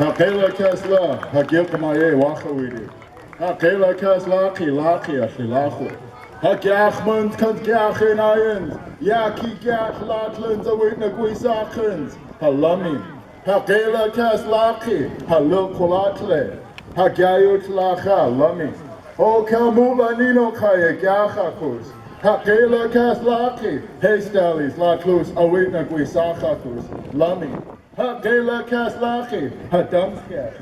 Hakela Kasla, Hagil Kamaye, Wachawidi. Hakela Kasla, Kilaki, Ashilachu. Hagyachmans, Kansgyachin Irons, Yaki Gach Latlands, Awitna Guisachans, Halami. Hakela Kaslaki, Halil Kulatle, Hagayut Lacha, Lami. O Kalmula Nino Kaya, Gachakus. Hakela Kaslaki, Haystalis, Latlus, Awitna Guisachakus, Lami. Hakela Kaslaki, Hadamskach.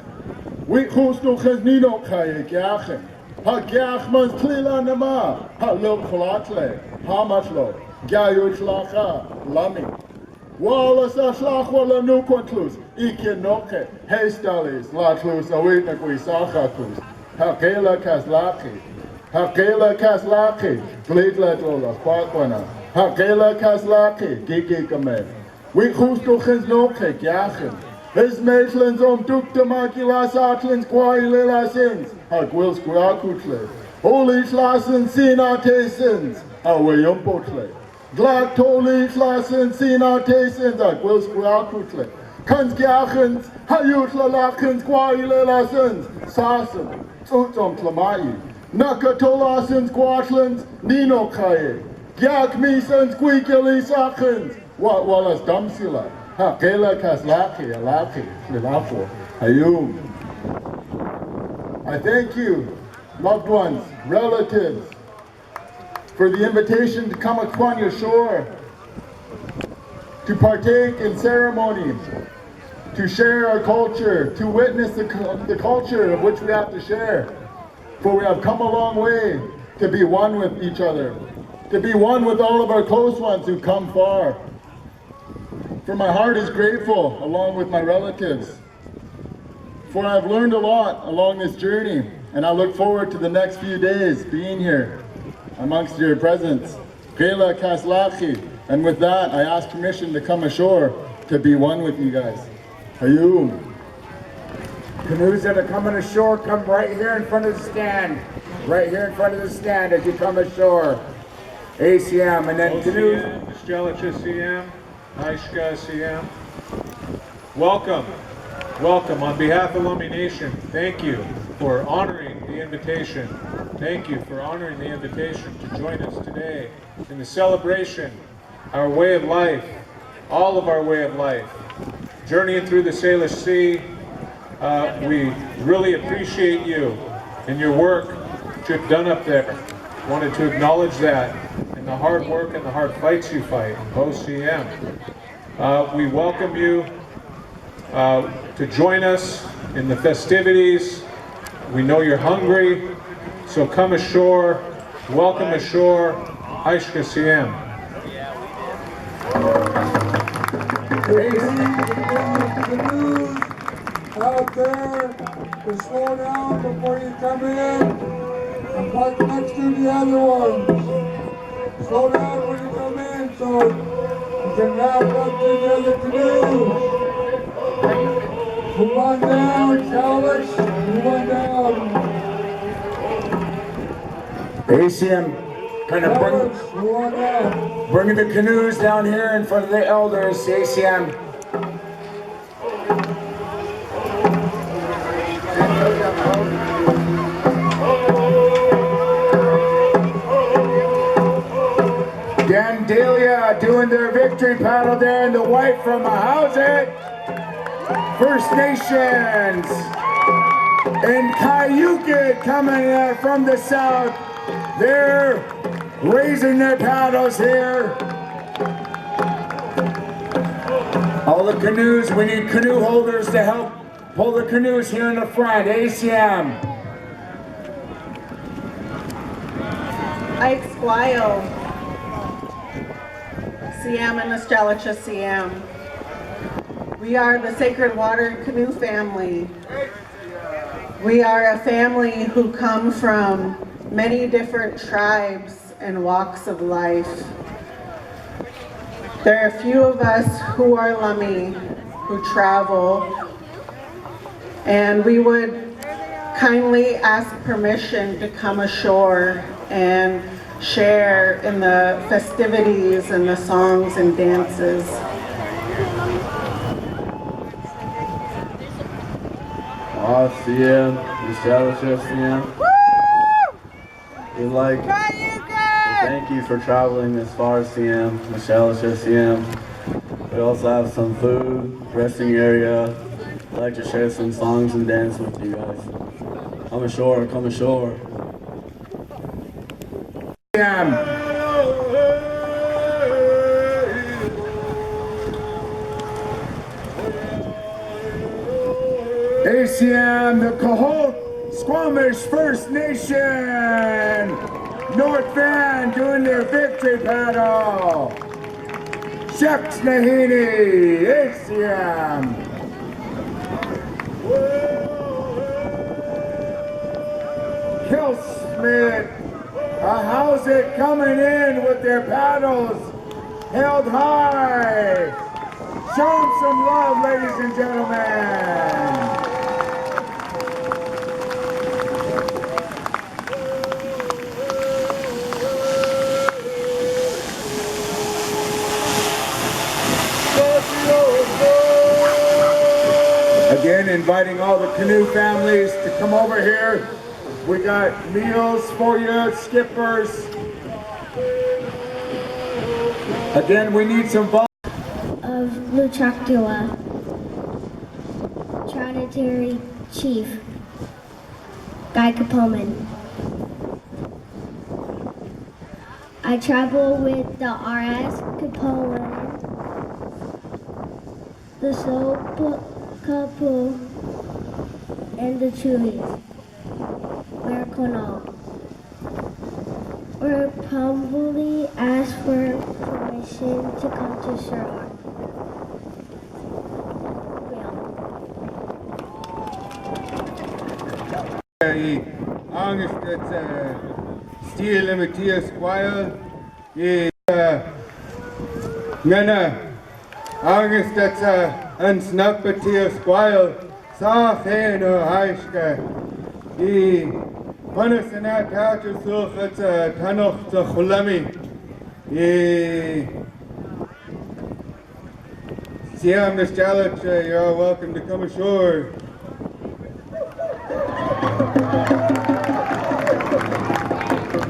We Husno Nino Kaya, Gachin. Hagyachmans Klila Nama, Halil Kulatle, Hamatlo, Gayut Lacha, Lami. Wallace Ashlachwa Lanuquantlus, Ikinoke, Haystalis, Latlus, Awitna Guisachakus. Hakela Kaslaki, Hakela Kaslaki, Glidlatola, Quakwana, Hakela Kaslaki, Gigi Game. We Hustochens Noke, Yachin. His Maitlands Dukta Makilas Atlans Quailila Sins, Hagwils Guakutle, Holy Schlassen Sinatesins, Awayumpotle, Glad Toli Schlassen Sinatesins, Hagwils Guakutle, Kansgiachens, Hayutla Lachens Quailila Sins, Sassen. Utom Tlamai, Nakatolasens, Quatlans, Nino Kaye, Gyak Misans, Quikili Sachens, Wallace Damsila, Hakela Kaslaki, Alaki, Lilafo, Hayum. I thank you, loved ones, relatives, for the invitation to come upon your shore, to partake in ceremony, to share our culture, to witness the culture of which we have to share. For we have come a long way to be one with each other, to be one with all of our close ones who come far. For my heart is grateful along with my relatives. For I've learned a lot along this journey, and I look forward to the next few days being here amongst your presence. Kela Kaslaki. And with that, I ask permission to come ashore to be one with you guys. Hayum. Canoes that are coming ashore, come right here in front of the stand. Right here in front of the stand as you come ashore. ACM and then canoes. Strelicha CM, Aishka CM. Welcome. Welcome on behalf of Lummi Nation. Thank you for honoring the invitation. Thank you for honoring the invitation to join us today in the celebration, our way of life, all of our way of life. Journeying through the Salish Sea, we really appreciate you and your work that you've done up there. Wanted to acknowledge that and the hard work and the hard fights you fight, OCM. We welcome you to join us in the festivities. We know you're hungry, so come ashore. Welcome ashore, Aishka CM. Out there to slow down before you come in and park next to the other ones. Slow down when you come in so you can wrap up to the other canoes. Move on down, Alex. Move on down. ACM kind of bringing the canoes down here in front of the elders. ACM. Dan Delia doing their victory paddle there in the white from Ahousaht First Nations. And Cayuga coming from the south. They're raising their paddles here. All the canoes, we need canoe holders to help pull the canoes here in the front. ACM. Aixquayo, Siam and Nostalgia Siam. We are the Sacred Water Canoe family. We are a family who come from many different tribes and walks of life. There are a few of us who are Lummi, who travel, and we would kindly ask permission to come ashore and share in the festivities and the songs and dances. CM, Nostalgia CM. We'd like to thank you for traveling as far as CM, Nostalgia CM. We also have some food, resting area. I'd like to share some songs and dance with you guys. Come ashore, come ashore. ACM, the Caholt Squamish First Nation, North Van doing their victory paddle. Shucks Nahini, ACM. Killsmith, how's it coming in with their paddles held high? Show them some love, ladies and gentlemen. Again, inviting all the canoe families to come over here. We got meals for you, skippers. Again, we need some volunteers. Of Luchaktua, Trinitary Chief Guy Kapoman. I travel with the RS Kapoman, the Sopukapu, and the Chulis. We're Kono. We're humbly asked for permission to come to shore. Angst stil imiteer squire Nana Angst and snappeteer squire Sa no Haishka Panasana Tatu Sulfat Tanoch to Hulami Siam Nostalgia, you're welcome to come ashore.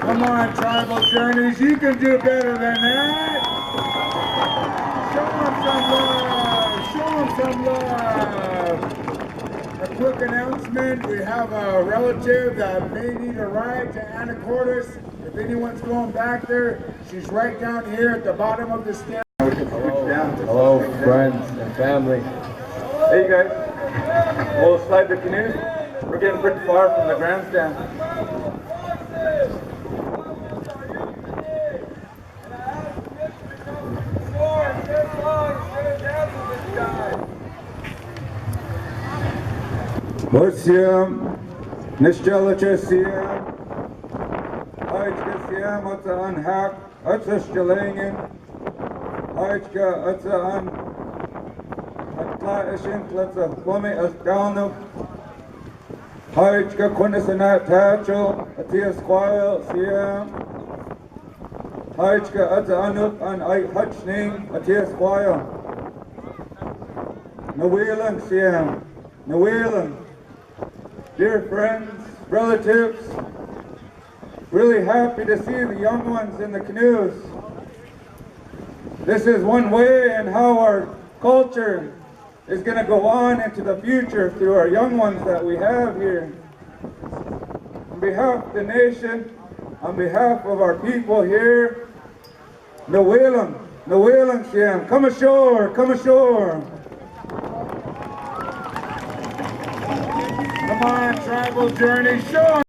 Come on, Tribal Journeys, you can do better than that. Show them some love. A quick announcement, we have a relative that may need a ride to Anacortes. If anyone's going back there, she's right down here at the bottom of the stairs. Hello, friends and family. Hey guys, we'll slide the canoes. We're getting pretty far from the grandstand. Siam, Nostalgia Siam, Aitska Siam, Atza an Hak, Atza Stelingen, Aitska Atza an Atla Ishin, Atza Lummi as Galnuk, Aitska Quindasana Tachel, Atia Squire Siam, Aitska Atza Anuk an Ait Hutchning, Atia Squire, Nawilan Siam, Nawilan. Dear friends, relatives, really happy to see the young ones in the canoes. This is one way in how our culture is going to go on into the future through our young ones that we have here. On behalf of the nation, on behalf of our people here, Nawilang Siam, come ashore, come ashore. Come on, Tribal Journey, show 'em.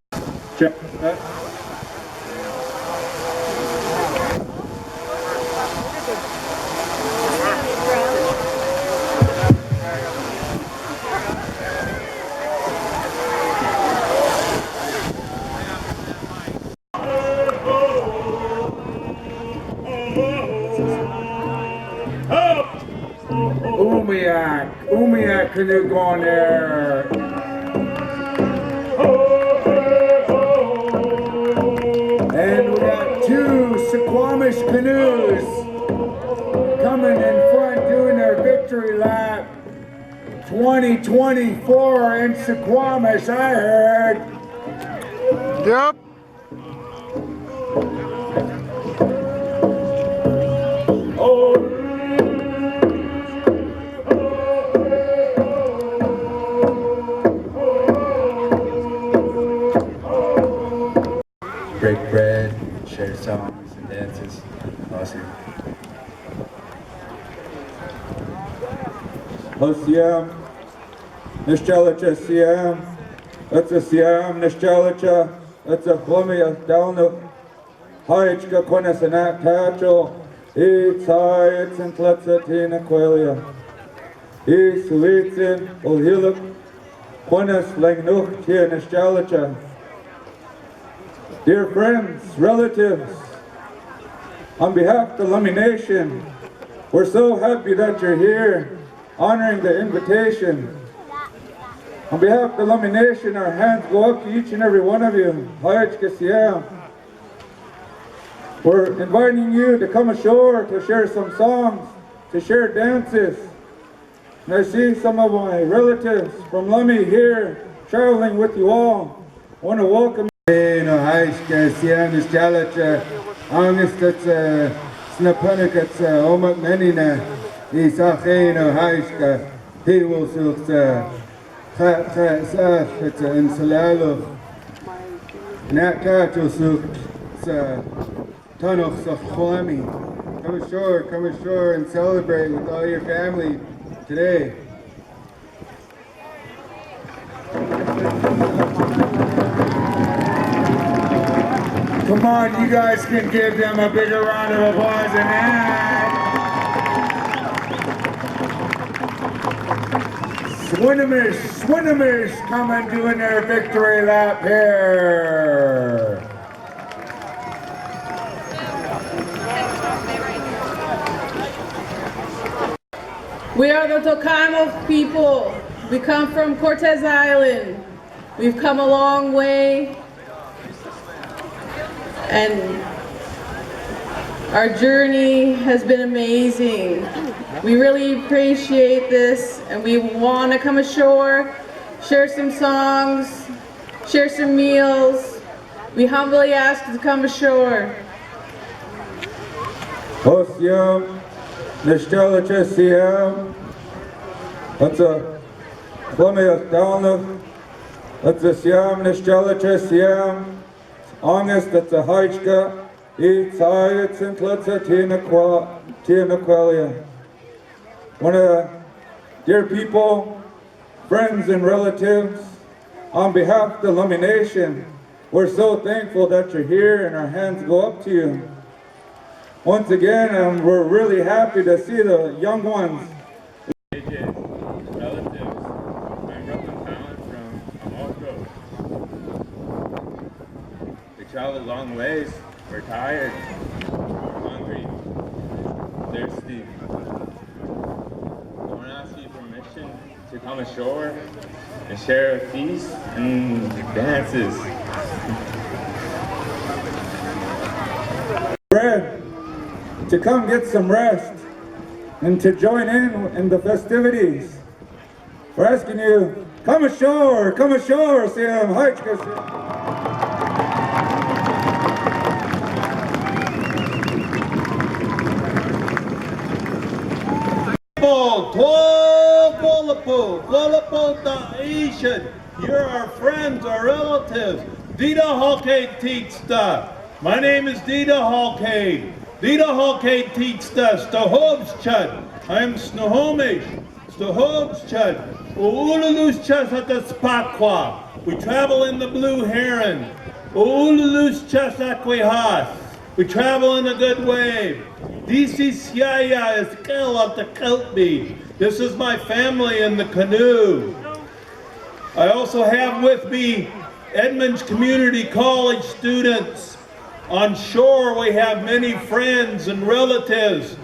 Umiak canoe going there. And we got two Stommish canoes coming in front doing their victory lap. 2024 in Squamish, I heard. Yep. Break bread, share songs and dances. Awesome. Siam, Nishchalacha Siam, that's a Siam, Nishchalacha, that's a Lummi Nation, Haichka Quinasanak Tacho, it's high, it's in Tletzatina Quelia. It's Litzin, Ulhiluk, Quinas Langnuch, Tia Nishchalacha. Dear friends, relatives, on behalf of the Lummi Nation, we're so happy that you're here, honoring the invitation. On behalf of the Lummi Nation, our hands go up to each and every one of you. We're inviting you to come ashore to share some songs, to share dances. And I see some of my relatives from Lummi here, traveling with you all. I want to welcome No haiska Siam Nishchalacha, Angst Snapanika Omak Menina, Isacheno haiska, he will such it's in Salalo, Nakato such Tunnels of Kwami. Come ashore and celebrate with all your family today. Come on, you guys can give them a bigger round of applause than that. Swinomish coming doing their victory lap here. We are the Tokano people. We come from Cortez Island. We've come a long way. And our journey has been amazing. We really appreciate this, and we want to come ashore, share some songs, share some meals. We humbly ask to come ashore. Siam, Nishchalacha Siam, that's a Lummi Nation, that's a Siam, Nishchalacha Siam. August, that's a Haichka, it's high, it's in Tletzatina Quelia. One of the dear people, friends and relatives, on behalf of the Lummi Nation, we're so thankful that you're here and our hands go up to you. Once again, we're really happy to see the young ones. Traveled long ways, we're tired, we're hungry, thirsty. I want to ask you permission to come ashore and share a feast and dances. Bread, to come get some rest and to join in the festivities. We're asking you, come ashore, Siam, Haichka. Tall Golopo, Golopo da Asian. You're our friends, our relatives. Dita Halkade Teetsta. My name is Dita Halkade. Dita Halkade Teetsta, Stahobs Chud. I'm Snohomish, Stahobs Chud. Oululus Chasata Spakwa. We travel in the Blue Heron. Oululus Chasakwehas. We travel in a good wave. DC Siaya is Kel of the Kelpie. This is my family in the canoe. I also have with me Edmonds Community College students. On shore we have many friends and relatives,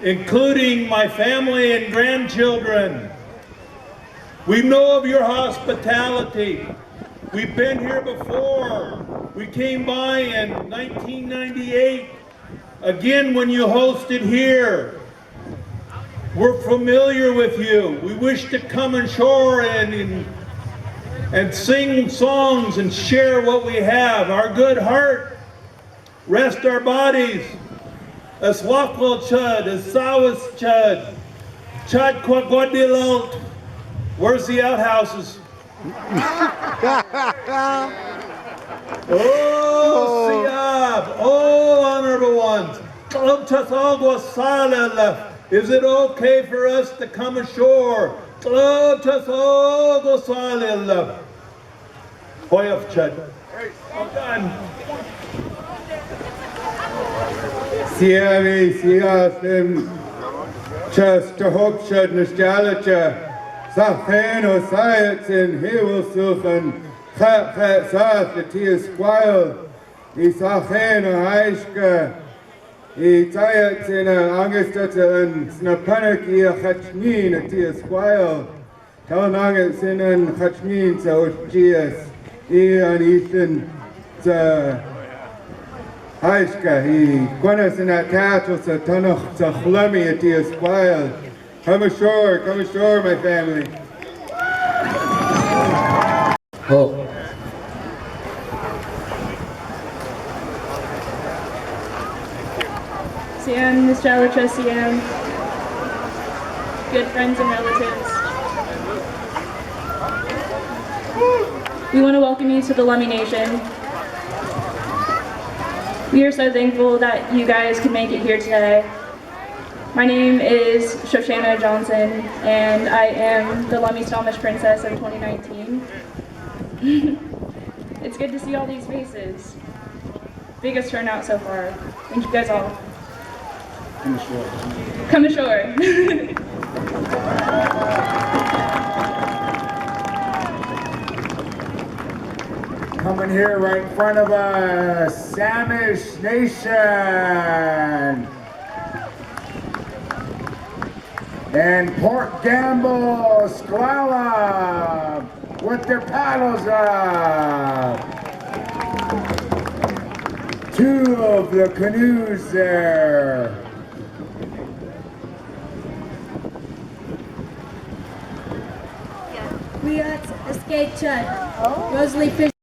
including my family and grandchildren. We know of your hospitality. We've been here before. We came by in 1998, again when you hosted here. We're familiar with you. We wish to come ashore and sing songs and share what we have. Our good heart, rest our bodies. Aswakwal Chud, Asawas Chud, Chud Kwagwadilalt. Where's the outhouses? Oh, Siab, all honorable ones. Is it okay for us to come ashore? Hoyaf Chud. Well done. Siami, Siasim, Chas, Tahopshad, Nastalacha, Safano, Sayatsin, Hewelsuchen, Khat Saf, the Tia Squile, Isafano, Aishka, Itayatsin, Angestata, and Snapanaki, Hachmin, a Tia Squile, Talanangatsin, and Hachmin, so Gias, and Ethan, Aishka, he Guanas in that cattle, so Tanach, so Lummi at the Esquire. Come ashore, my family. Oh. Siam, Nostalgia, Siam, good friends and relatives. We want to welcome you to the Lummi Nation. We are so thankful that you guys could make it here today. My name is Shoshana Johnson, and I am the Lummi Stommish Princess of 2019. It's good to see all these faces. Biggest turnout so far. Thank you guys all. Come ashore. Come ashore. Coming here right in front of us, Stommish Nation. And Port Gamble, Squala, with their paddles up. Two of the canoes there. We are a skate chat. Rosalie Fish.